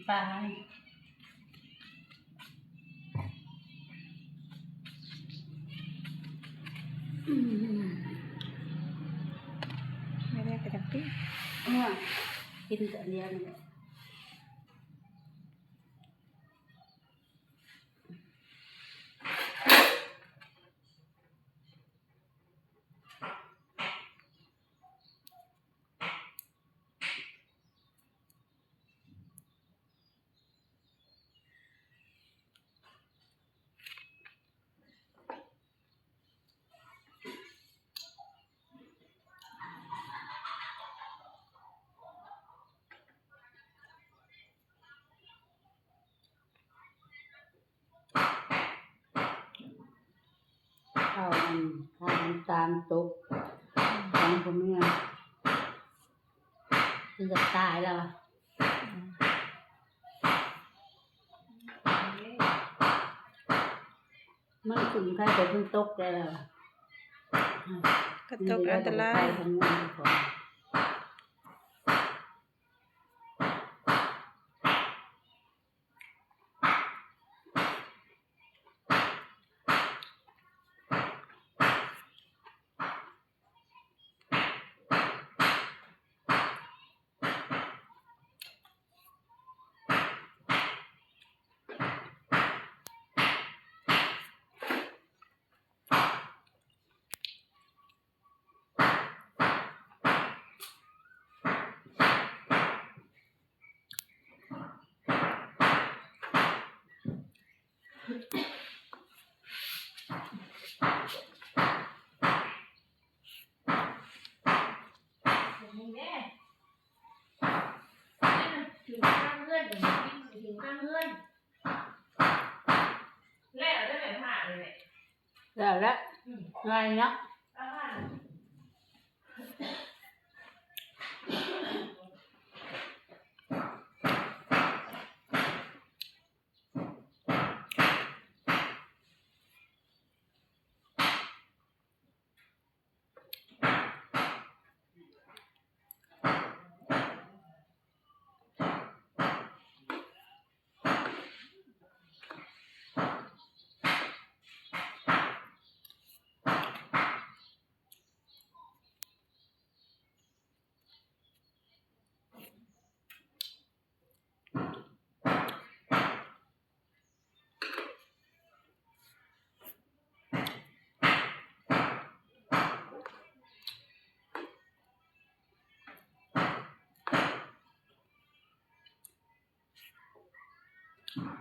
ปลาไม่ได้กระดับพี่กินแต่เดียวนี่ข้าวมันตาลตกของผมเนี่ยจะตายแล้วมันถึงใครจะเพิ่งตกได้แล้วก็ตกอันตรายถึงข้างเงื่อนถึงข้างเงื่อนแล้วได้แบบผ่าเลยแล้วอะไรเนาะ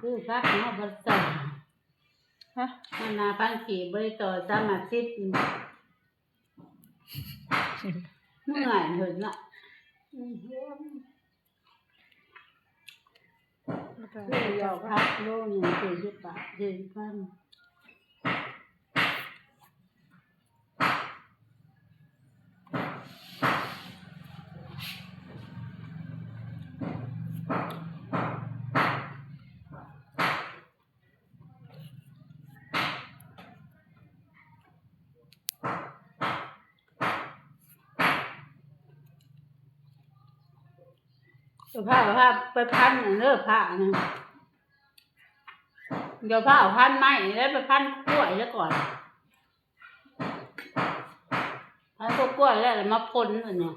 คือพักเนาะบริษัทมันนาพันกี่บริต่อสามสิบเมื่อยเห็นละคืออยากพักโลนึง40 บาท40,000ผ้าไปพันเลิกผ้านะเดี๋ยวผ้าพันไม้แล้วไปพันกล้วยแล้วก่อนพันกล้วยแล้วมาพ่นอันเนี้ย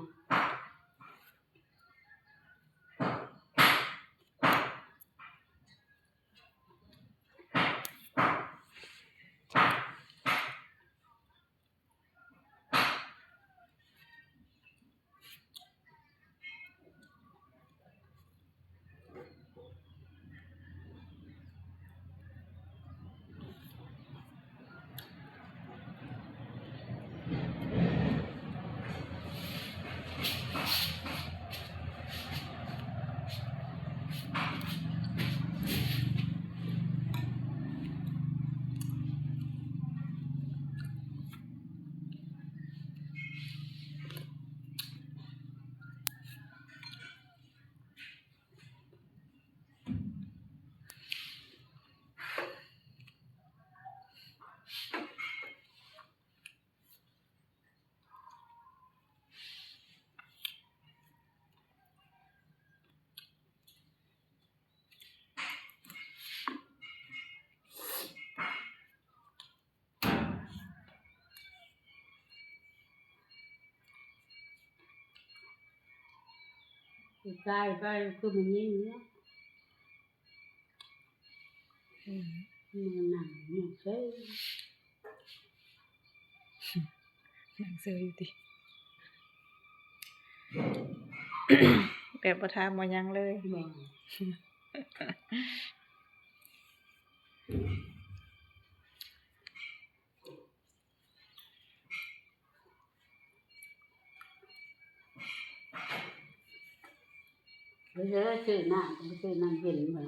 กายไปคือมันยิ่งเนาะมันหนังเนี่ยเซ่ หนังสืออยู่ติแบบบ่ถามบ่หยังเลย บ่ เดี๋ยวซื้อน้ำเย็นมา